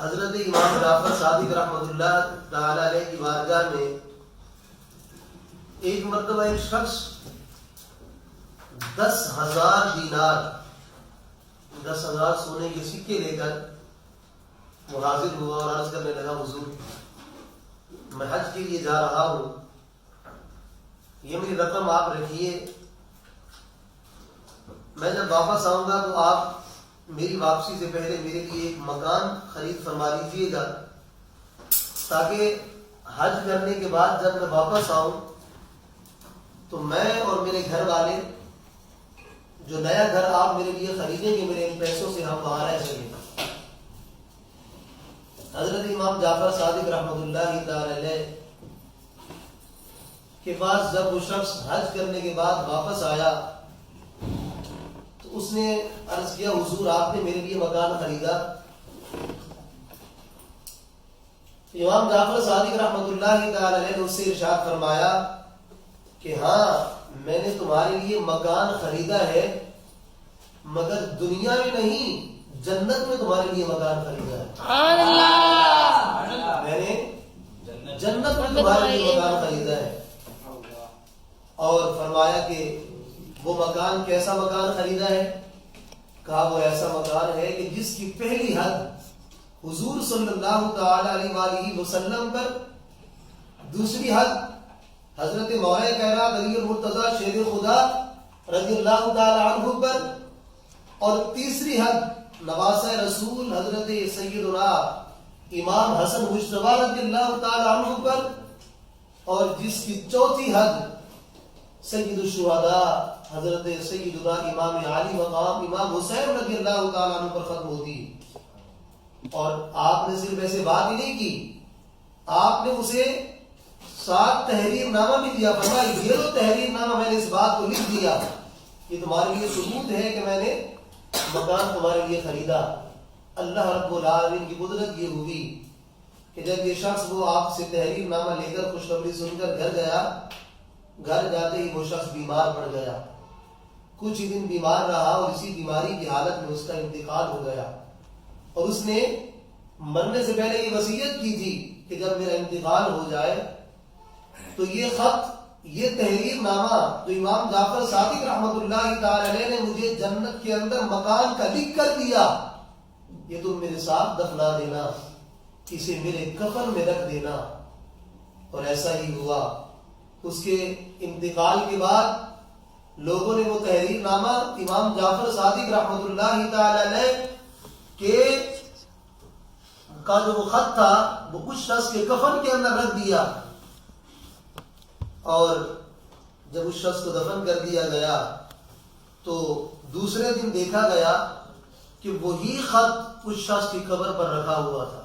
حضرت امام جعفر صادق رحمۃ اللہ تعالی علیہ کی بارگاہ میں ایک مرتبہ ایک شخص 10,000 دینار 10,000 سونے کے سکے لے کر وہ حاضر ہوا اور عرض کرنے لگا حضور میں حج کے لیے جا رہا ہوں، یہ میری رقم آپ رکھیے، میں جب واپس آؤں گا تو آپ میری واپسی سے پہلے میرے لیے ایک مکان خرید فرما لیجیے گا تاکہ حج کرنے کے بعد جب میں واپس آؤں تو میں اور میرے گھر والے جو نیا گھر آپ میرے لیے خریدیں گے میرے ان پیسوں سے ہم وہاں رہ سکیں۔ حضرت امام جعفر صادق رحمۃ اللہ تعالی علیہ کے پاس جب وہ شخص حج کرنے کے بعد واپس آیا تو اس نے عرض کیا حضور آپ نے میرے لیے مکان خریدا؟ امام جعفر صادق رحمۃ اللہ تعالی علیہ نے اس سے ارشاد فرمایا کہ ہاں میں نے تمہارے لیے مکان خریدا ہے مگر دنیا میں نہیں جنت میں تمہارے لیے مکان خریدا ہے۔ میں نے جنت میں تمہارے لیے مکان خریدا ہے۔ اور فرمایا کہ وہ مکان کیسا مکان خریدا ہے؟ کہا وہ ایسا مکان ہے کہ جس کی پہلی حد حضور صلی اللہ تعالی علیہ وآلہ وسلم پر، دوسری حد حضرت مولا کائنات علی المرتضی شیر خدا رضی اللہ تعالی عنہ پر، اور تیسری حد نواسہ رسول حضرت سیدنا امام حسن مجتبی رضی اللہ تعالی عنہ پر، اور جس کی چوتھی حد سید الشہداء حضرت سیدنا امام علی مقام امام حسین رضی اللہ تعالی عنہ پر ختم ہوتی۔ اور آپ نے صرف ایسے بات ہی نہیں کی، آپ نے اسے 7 تحریر نامہ بھی دیا، فرمایا یہ لو تحریر نامہ، میں نے اس بات کو لکھ دیا، یہ تمہارے لیے ثبوت ہے کہ میں نے مکان تمہارے لیے خریدا۔ اللہ رب العالمین کی قدرت یہ ہوئی کہ جب یہ شخص وہ آپ سے تحریر نامہ لے کر خوشخبری سن کر گھر گیا، گھر جاتے ہی وہ شخص بیمار پڑ گیا، کچھ ہی دن بیمار رہا اور اسی بیماری کی حالت میں اس کا انتقال ہو گیا، اور اس نے مرنے سے پہلے یہ وصیت کی تھی کہ جب میرا انتقال ہو جائے تو یہ خط، یہ تحریر نامہ جو امام جعفر صادق رحمۃ اللہ تعالی علیہ نے مجھے جنت کے اندر مکان کا لکھ کر دیا، یہ تم میرے ساتھ دفنا دینا، اسے میرے کفن میں رکھ دینا۔ اور ایسا ہی ہوا۔ اس کے انتقال کے بعد لوگوں نے وہ تحریر نامہ امام جعفر صادق رحمۃ اللہ تعالی علیہ کے کا جو وہ خط تھا وہ کچھ شخص کے کفن کے اندر رکھ دیا، اور جب اس شخص کو دفن کر دیا گیا تو دوسرے دن دیکھا گیا کہ وہی خط اس شخص کی قبر پر رکھا ہوا تھا،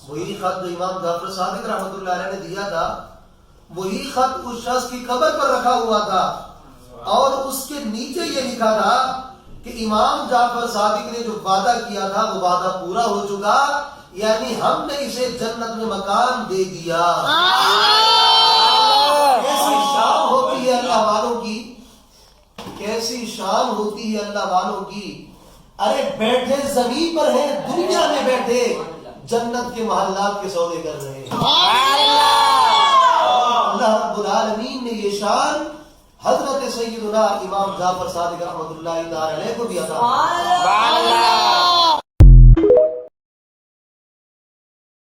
وہی خط جو امام جعفر صادق رحمۃ اللہ علیہ نے دیا تھا وہی خط اس شخص کی قبر پر رکھا ہوا تھا، اور اس کے نیچے یہ لکھا تھا کہ امام جعفر صادق نے جو وعدہ کیا تھا وہ وعدہ پورا ہو چکا، یعنی ہم نے اسے جنت میں مکان دے دیا۔ کیسی شان ہوتی ہے اللہ والوں کی، کیسی شان ہوتی ہے اللہ والوں کی۔ ارے بیٹھے زمین پر ہیں، دنیا میں بیٹھے جنت کے محلات کے سودے کر رہے ہیں۔ اللہ رب العالمین نے یہ شان حضرت سیدنا امام جعفر صادق رحمۃ اللہ تعالی علیہ کو بھی عطا فرمایا۔